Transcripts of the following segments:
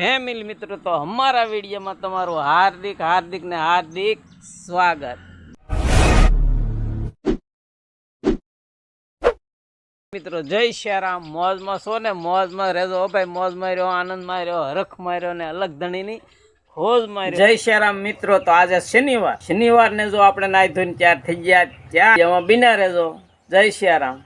Family મિત્રો, તો અમારા વિડીયોમાં તમારું હાર્દિક ને હાર્દિક સ્વાગત। મિત્રો જય શ્યારામ। મોજમાં છો ને? મોજમાં રહેજો ભાઈ। મોજમાં રહ્યો, આનંદમાં રહ્યો, હરખમાં રહ્યો ને અલગ ધણીની ખોજમાં રહ્યો। જય શ્યારામ મિત્રો। તો આજે શનિવાર ને જો આપણે નાઈ ધોઈને તૈયાર થઈ ગયા, ત્યાં એમાં બિના રહેજો। જય શ્યારામ।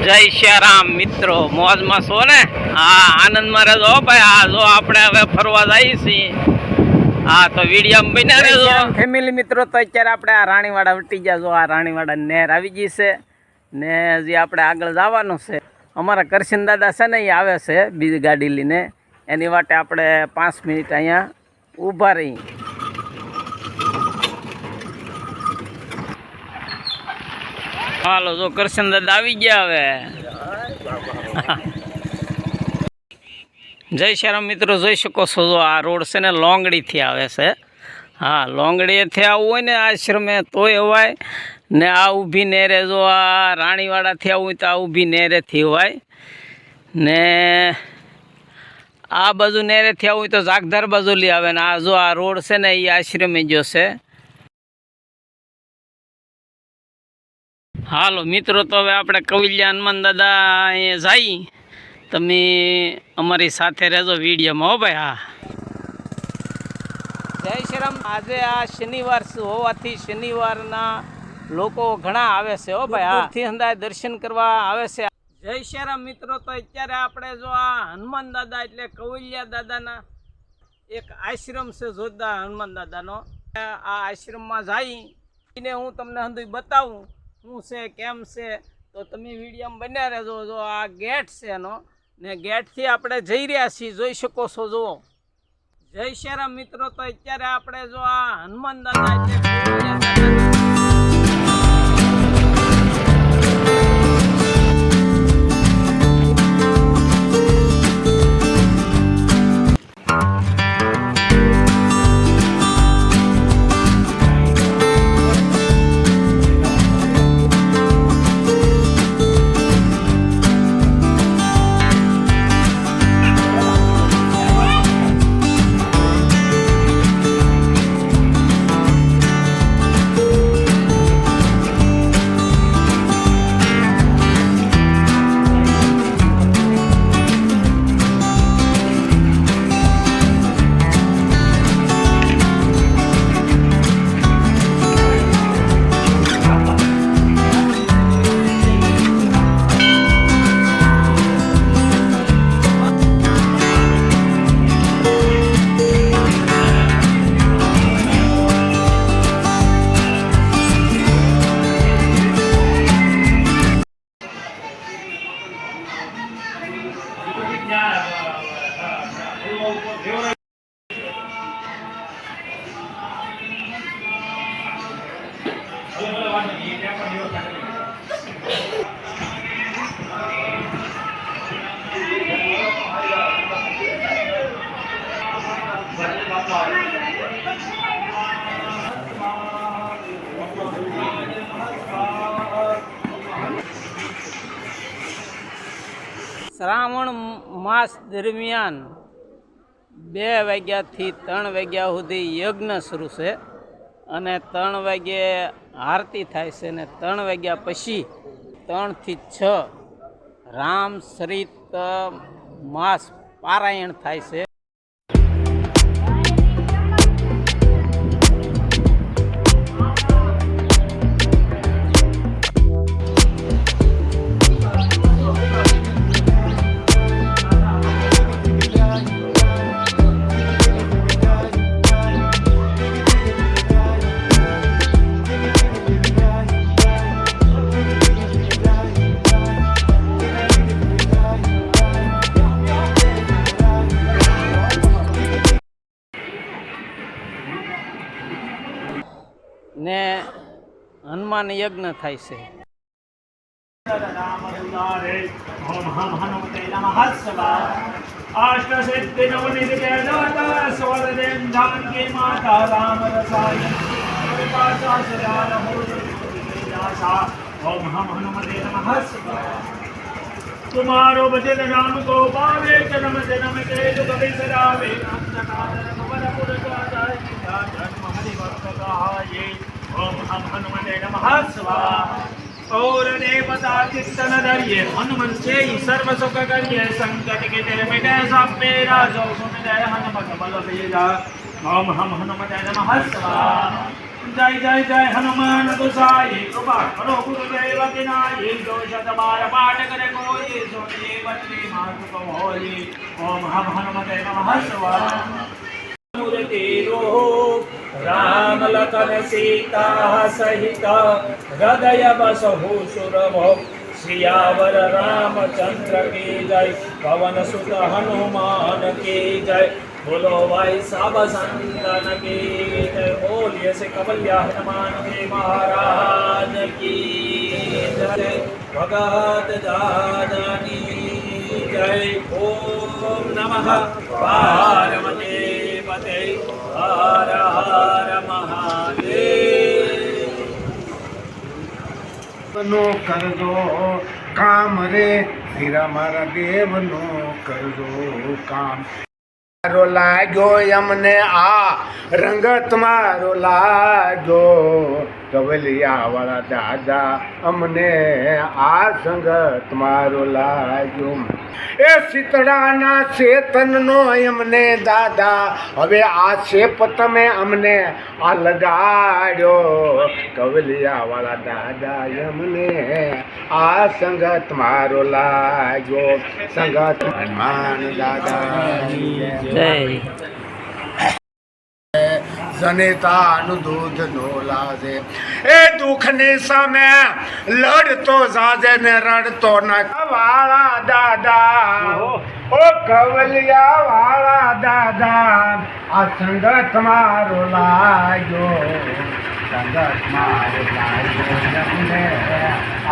જય શ્યારામ મિત્રો, મોજમાં છો ને? હા, આનંદમાં રહેજો ભાઈ। હા, જો આપણે હવે ફરવા જઈએ છીએ। હા, તો વિડીયો બન્યા રહેજો ફેમિલી મિત્રો। તો અત્યારે આપણે આ રાણીવાડા વટી ગયા। જો આ રાણીવાડા નહેર આવી ગઈ છે ને હજી આપણે આગળ જવાનું છે। અમારા કરશન દાદા છે ને, એ આવે છે બીજી ગાડી લઈને, એની માટે આપણે 5 મિનિટ અહીંયા ઊભા રહી। હાલો, જો કરશન દાદા આવી ગયા હવે। જય શ્યારામ મિત્રો, જોઈ શકો છો જો આ રોડ છે ને લોંગડીથી આવે છે। હા, લોંગડીથી આવવું હોય ને આશ્રમે તોય અવાય ને આ ઊભી નેરે, જો આ રાણીવાડાથી આવવું હોય તો આ ઊભી નેરેથી અવાય ને આ બાજુ નેરેથી આવવું હોય તો જાગધાર બાજુ લઈ આવે ને આ જો આ રોડ છે ને એ આશ્રમે જો છે। હાલો મિત્રો, તો હવે આપણે કવિલ્યા હનુમાન દાદા અહીંયા જઈ, તમે અમારી સાથે રહેજો વિડીયોમાં હો ભાઈ। હા, જય શ્રીરામ। આજે આ શનિવાર હોવાથી શનિવારના લોકો ઘણા આવે છે હો ભાઈ। હા, થી અંદાજ દર્શન કરવા આવે છે। જય શ્રીરામ મિત્રો। તો અત્યારે આપણે જો આ હનુમાન દાદા એટલે કવિલ્યા દાદાના એક આશ્રમ છે જોરદાર હનુમાન દાદાનો, આ આશ્રમમાં જઈને હું તમને હંધું બતાવું શું છે કેમ છે, તો તમે વિડીયોમાં બન્યા રહેજો। જો આ ગેટ છે એનો ને ગેટથી આપણે જઈ રહ્યા છીએ, જોઈ શકો છો જુઓ। જય શ્રીરામ મિત્રો। તો અત્યારે આપણે જો આ હનુમાન દાદા એટલે શ્રાવણ માસ દરમિયાન 2 વાગ્યાથી 3 વાગ્યા સુધી યજ્ઞ શરૂ છે અને 3 વાગ્યે આરતી થાય છે ને 3 વાગ્યા પછી 3 થી 6 રામચરિત માસ પારાયણ થાય છે। ને હનુમાન યજ્ઞ થાય છે। ओम हम हनुमते नमः शिवाय। तुम्हारो भजन राम को पावे, जन्म जन्म के दुख बिसरावे, जन्म हरि भक्त कहाये। ओम हम हनुमते नमः शिवाय। और देवता कीर्तन धरिये, हनुमन से ही सर्व सुख करिए, संकट के ते मिटे सब मेरा, जो सुन जय हनुमत बल बीरा। ओम हम हनुमते नमः शिवाय। जय जय जय हनुमान गोसाई, कृपा करो गुरुदेव की नाई, जो शत बार पाठ करे कोई, सो जीवत्री मातु को होई। ओम हम हनुमते नमः शिवाय। मूर्ति रूप राम लखन सीता सहित, हृदय बसहु सुरभो, सियावर रामचंद्र की जय। पवन सुत हनुमान की जय। बोलो भाई सब संतन की जय। बोलिए से कवलिया हनुमान जी महाराज की जय। भगत दादानी जय। ओम नमः पार्वती पते, हर हर महादेव। નો કરજો કામ રે હીરા મારા દેવનો કરજો કામ. મારો લાગ્યો અમને આ રંગત મારો લાગ્યો, કવલિયા વાળા દાદા અમને આ સંગત મારો લાગ્યો. એ શીતળાના ચેતનનો અમને દાદા હવે આ શેપ તમે અમને આ લગાડ્યો, કવલિયા વાળા દાદા અમને આ સંગત મારો લાગ્યો, સંગત હનુમાન દાદાની જય. જનેતાનું દૂધ નો લાજે, એ દુઃખની સામે લડતો જાજે ને રડતો ના. વાળા દાદા ઓ કવલિયા વાળા દાદા, આ સંગત મારો લાગ્યો, સંગત મારો લાગ્યો, અમને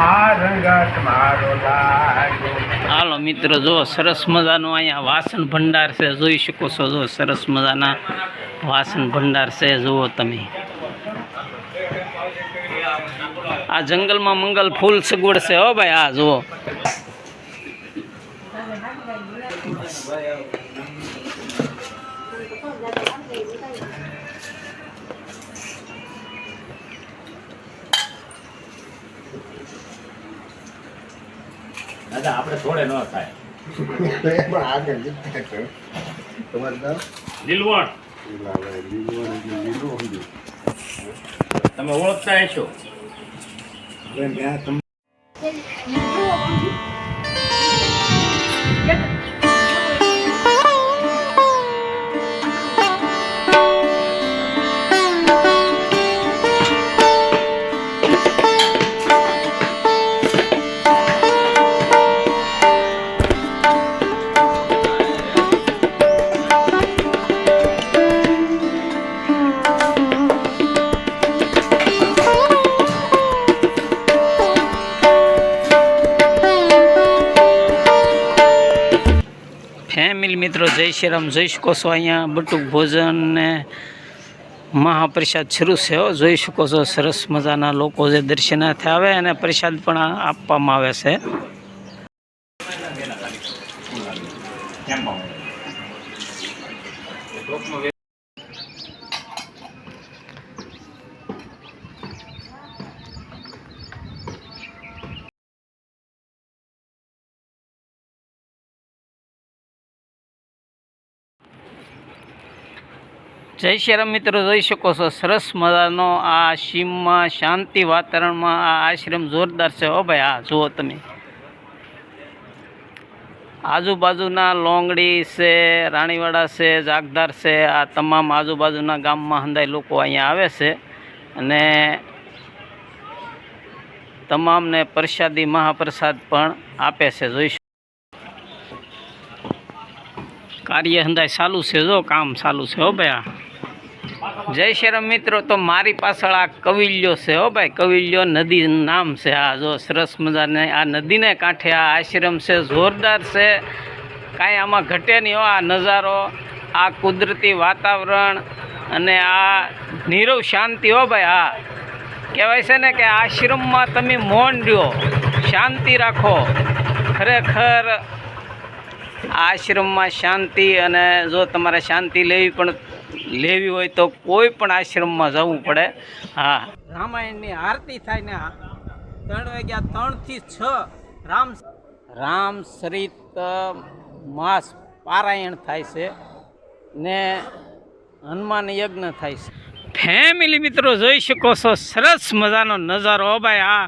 આ રંગત મારો લાગ્યો. હાલો મિત્રો, જો સરસ મજાનું અહીંયા વાસણ ભંડાર છે, જોઈ શકો છો. જો સરસ મજાના વાસણ ભંડાર છે, જુઓ તમે. આ જંગલમાં મંગલ ફૂલ સગવડ છે હો ભાઈ. આ જુઓ. દાદા આપણે થોડે ન થાય. પણ આગળ જતા કરો. તમારે નામ લીલવણ લીલું તમે ઓળખતા હશો. તમે ફેમિલી મિત્રો, જય શ્રી રામ. જોઈ શકો છો અહીંયા બટુક ભોજન ને મહાપ્રસાદ શરૂ છે. જોઈ શકો છો સરસ મજાના લોકો જે દર્શનાર્થે આવે અને પ્રસાદ પણ આપવામાં આવે છે. જય શ્રી રામ મિત્રો, જોઈ શકો છો સરસ મજાનો આ સીમમાં શાંતિ વાતાવરણમાં આ આશ્રમ જોરદાર છે હો ભાઈ. આ જુઓ તમે, આજુબાજુના લોંગડી છે, રાણીવાડા છે, જાગધાર છે, આ તમામ આજુબાજુના ગામમાં હંધાય લોકો અહીંયા આવે છે અને તમામને પ્રસાદી મહાપ્રસાદ પણ આપે છે. જોઈ કાર્ય હંધાય ચાલુ છે, જો કામ ચાલુ છે હો ભાઈ. આ જય શ્રી રામ મિત્રો, તો મારી પાછળ આ કવિલ્યો છે હો ભાઈ. કવિલ્યો નદી નામ છે. આ જો સરસ મજાને આ નદીને કાંઠે આ આશ્રમ છે, જોરદાર છે, કાંઈ આમાં ઘટે નહીં હો. આ નજારો, આ કુદરતી વાતાવરણ અને આ નીરવ શાંતિ હો ભાઈ. આ કહેવાય છે ને કે આશ્રમમાં તમે મૌન રહ્યો, શાંતિ રાખો. ખરેખર આશ્રમમાં શાંતિ, અને જો તમારે શાંતિ લેવી હોય તો કોઈ પણ આશ્રમમાં જવું પડે. હા, રામાયણની આરતી થાય ને 3 વાગ્યા 3 થી 6 રામચરિત માસ પારાયણ થાય છે ને હનુમાન યજ્ઞ થાય છે. ફેમિલી મિત્રો જોઈ શકો છો સરસ મજાનો નજારો. ભાઈ આ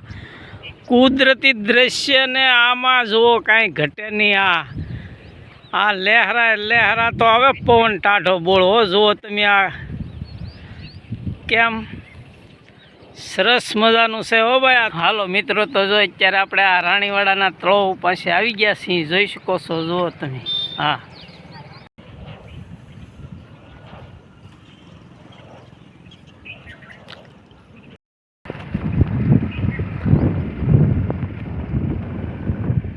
કુદરતી દ્રશ્ય ને આમાં જુઓ કાંઈ ઘટે નહીં. આ લહેરા તો હવે પવન ટાઢો બોળો જુઓ તમે. આ કેમ સરસ મજાનું છે હો ભાઈ. હાલો મિત્રો, તો જો અત્યારે આપણે આ રાણીવાડાના તળાવ પાસે આવી ગયા છીએ. જોઈ શકો છો, જુઓ તમે. હા,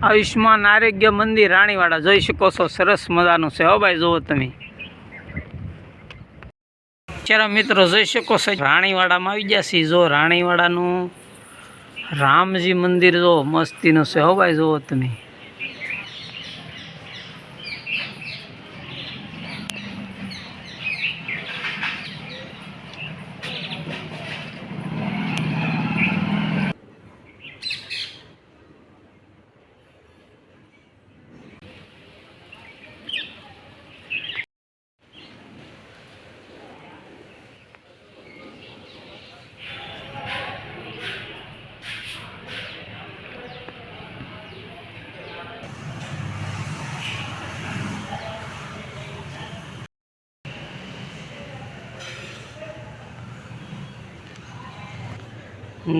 આયુષ્માન આરોગ્ય મંદિર રાણીવાડા જોઈ શકો છો. સરસ મજાનું છે હો ભાઈ, જુઓ તમે. ચાલો મિત્રો, જોઈ શકો છો રાણીવાડામાં આવી ગયા છીએ. જો રાણીવાડાનું રામજી મંદિર જો મસ્તીનું છે હો ભાઈ, જુઓ તમે.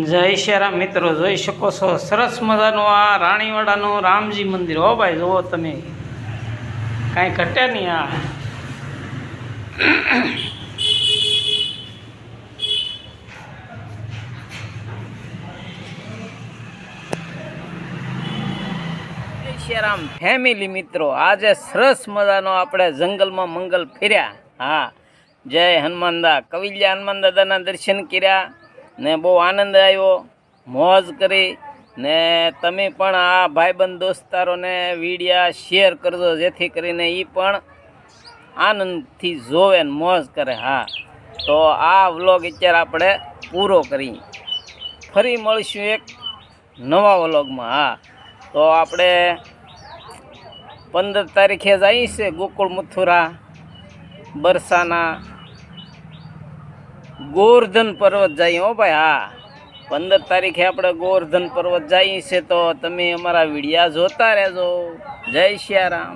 જય શ્રી રામ મિત્રો, જોઈ શકો છો સરસ મજાનું આ રાણીવાડાનું રામજી મંદિર હો ભાઈ, જુઓ તમે. કાંઈ ઘટે નહીં. આ જય શ્રી રામ ફેમિલી મિત્રો, આજે સરસ મજાનો આપણે જંગલમાં મંગલ ફર્યા. હા, જય હનુમાનદા. કવિલ્યા હનુમાન દાદાના દર્શન કર્યા ને બહુ આનંદ આવ્યો, મોજ કરી. ને તમે પણ આ ભાઈબંધ દોસ્તારોને વિડીયા શેર કરજો, જેથી કરીને એ પણ આનંદથી જોવે ને મોજ કરે. હા, તો આ વ્લોગ અત્યારે આપણે પૂરો કરી. ફરી મળીશું એક નવા વ્લોગમાં. હા, તો આપણે 15 તારીખે જઈએ છે ગોકુળ મથુરા બરસાના ગોવર્ધન પર્વત જઈએ હો ભાઈ. હા, 15 તારીખે આપણે ગોવર્ધન પર્વત જઈએ છે. તો તમે અમારા વિડીયા જોતા રહેજો. જય શ્રી રામ.